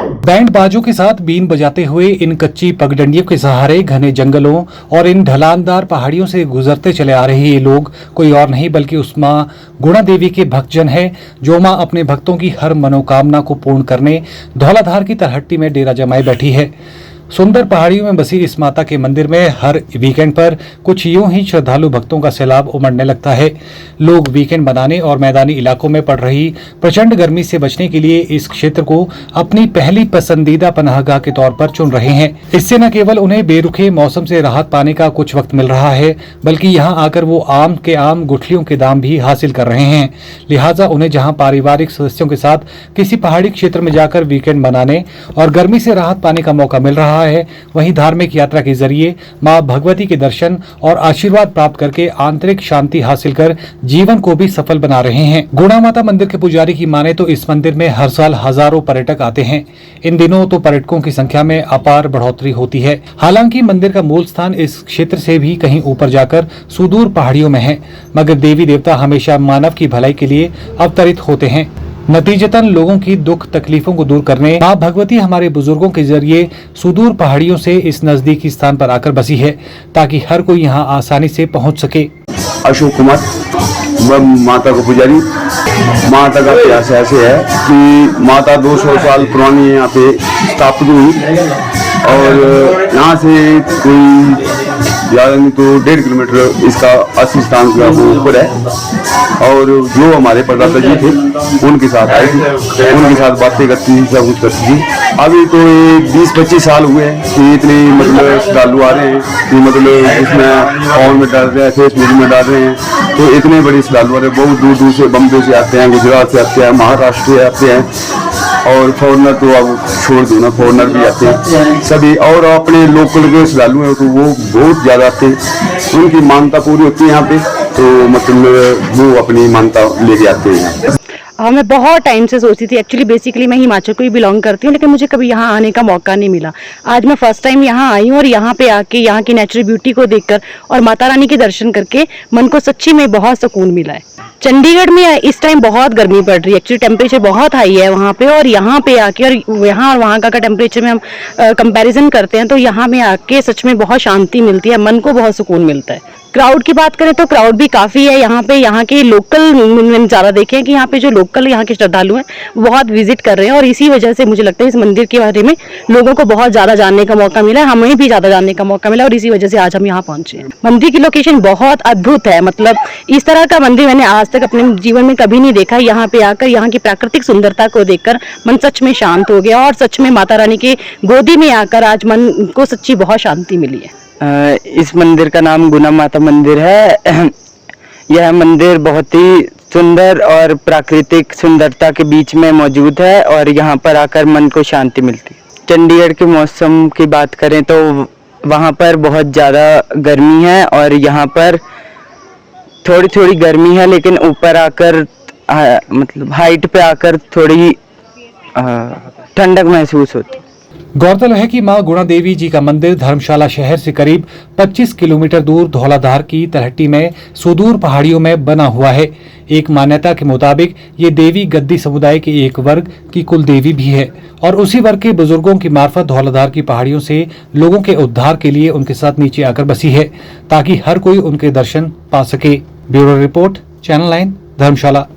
Band बाजों के साथ बीन बजाते हुए इन कच्ची पगडंडियों के सहारे घने जंगलों और इन ढलानदार पहाड़ियों से गुजरते चले आ रहे ये लोग कोई और नहीं बल्कि उस मां गुणा देवी के भक्तजन है, जो मां अपने भक्तों की हर मनोकामना को पूर्ण करने धौलाधार की तलहट्टी में डेरा जमाए बैठी है। सुंदर पहाड़ियों में बसी इस माता के मंदिर में हर वीकेंड पर कुछ यूं ही श्रद्धालु भक्तों का सैलाब उमड़ने लगता है। लोग वीकेंड बनाने और मैदानी इलाकों में पड़ रही प्रचंड गर्मी से बचने के लिए इस क्षेत्र को अपनी पहली पसंदीदा पनाहगाह के तौर पर चुन रहे हैं। इससे न केवल उन्हें बेरुखे मौसम से राहत पाने का कुछ वक्त मिल रहा है, बल्कि यहाँ आकर वो आम के आम गुठलियों के दाम भी हासिल कर रहे हैं। लिहाजा उन्हें जहाँ पारिवारिक सदस्यों के साथ किसी पहाड़ी क्षेत्र में जाकर वीकेंड बनाने और गर्मी से राहत पाने का मौका मिल रहा है, वहीं धार्मिक यात्रा के जरिए मां भगवती के दर्शन और आशीर्वाद प्राप्त करके आंतरिक शांति हासिल कर जीवन को भी सफल बना रहे हैं। गुणा माता मंदिर के पुजारी की माने तो इस मंदिर में हर साल हजारों पर्यटक आते हैं। इन दिनों तो पर्यटकों की संख्या में अपार बढ़ोतरी होती है। हालांकि मंदिर का मूल स्थान इस क्षेत्र से भी कहीं ऊपर जाकर सुदूर पहाड़ियों में है, मगर देवी देवता हमेशा मानव की भलाई के लिए अवतरित होते हैं। नतीजतन लोगों की दुख तकलीफों को दूर करने मां भगवती हमारे बुजुर्गों के जरिए सुदूर पहाड़ियों से इस नजदीकी स्थान पर आकर बसी है, ताकि हर कोई यहां आसानी से पहुंच सके। अशोक कुमार, मैं माता का पुजारी। माता का इतिहास ऐसे है कि माता 200 साल पुरानी यहाँ पे स्थापित हुई और यहाँ से कोई ज़्यादा नहीं तो 1.5 किलोमीटर इसका असली स्थान का वो ऊपर है। और जो हमारे परदाता जी थे उनके साथ आई थी, उनके साथ बातें करती थी, सब कुछ करती थी। अभी तो 20-25 साल हुए हैं कि इतने मतलब श्रद्धालु आ रहे हैं कि मतलब इसमें फोन में डाल रहे हैं, फेसबुक में डाल रहे हैं, तो इतने बड़े श्रद्धालु आ रहे हैं। बहुत दूर दूर से बम्बे से आते हैं, गुजरात से आते हैं, महाराष्ट्र से आते हैं और फॉरनर तो अब छोड़ दो ना, फॉरनर भी आते हैं सभी। और अपने लोकल के श्रद्धालु हैं तो वो बहुत ज़्यादा आते हैं, उनकी मान्यता पूरी होती है यहाँ पे, तो मतलब वो अपनी मान्यता लेके आते हैं। हाँ, मैं बहुत टाइम से सोचती थी। एक्चुअली बेसिकली मैं हिमाचल को ही बिलोंग करती हूँ, लेकिन मुझे कभी यहाँ आने का मौका नहीं मिला। आज मैं फर्स्ट टाइम यहाँ आई हूँ और यहाँ पे आके यहाँ की नेचुरल ब्यूटी को देखकर और माता रानी के दर्शन करके मन को सच्ची में बहुत सुकून मिला है। चंडीगढ़ में इस टाइम बहुत गर्मी पड़ रही है, एक्चुअली टेम्परेचर बहुत हाई है वहाँ पे, और यहाँ पे आके और यहाँ और वहाँ का टेम्परेचर में हम कंपैरिजन करते हैं तो यहाँ में आके सच में बहुत शांति मिलती है, मन को बहुत सुकून मिलता है। क्राउड की बात करें तो क्राउड भी काफ़ी है यहाँ पे। यहाँ के लोकल मैंने ज़्यादा देखे हैं कि यहाँ पे जो लोकल यहाँ के श्रद्धालु हैं वो बहुत विजिट कर रहे हैं, और इसी वजह से मुझे लगता है इस मंदिर के बारे में लोगों को बहुत ज़्यादा जानने का मौका मिला है, हमें भी ज़्यादा जानने का मौका मिला, और इसी वजह से आज हम यहाँ पहुँचे हैं। मंदिर की लोकेशन बहुत अद्भुत है, मतलब इस तरह का मंदिर मैंने आज तक अपने जीवन में कभी नहीं देखा। यहाँ पे आकर यहाँ की प्राकृतिक सुंदरता को देखकर मन सच में शांत हो गया, और सच में माता रानी की गोदी में आकर आज मन को सच्ची बहुत शांति मिली है। इस मंदिर का नाम गुणा माता मंदिर है। यह मंदिर बहुत ही सुंदर और प्राकृतिक सुंदरता के बीच में मौजूद है, और यहाँ पर आकर मन को शांति मिलती है। चंडीगढ़ के मौसम की बात करें तो वहाँ पर बहुत ज़्यादा गर्मी है, और यहाँ पर थोड़ी थोड़ी गर्मी है, लेकिन ऊपर आकर मतलब हाइट पे आकर थोड़ी ठंडक महसूस होती है। गौरतलब है कि मां गुणा देवी जी का मंदिर धर्मशाला शहर से करीब 25 किलोमीटर दूर धौलाधार की तलहट्टी में सुदूर पहाड़ियों में बना हुआ है। एक मान्यता के मुताबिक ये देवी गद्दी समुदाय के एक वर्ग की कुल देवी भी है, और उसी वर्ग के बुजुर्गों की मार्फत धौलाधार की पहाड़ियों से लोगों के उद्धार के लिए उनके साथ नीचे आकर बसी है, ताकि हर कोई उनके दर्शन पा सके। ब्यूरो रिपोर्ट, चैनल 9, धर्मशाला।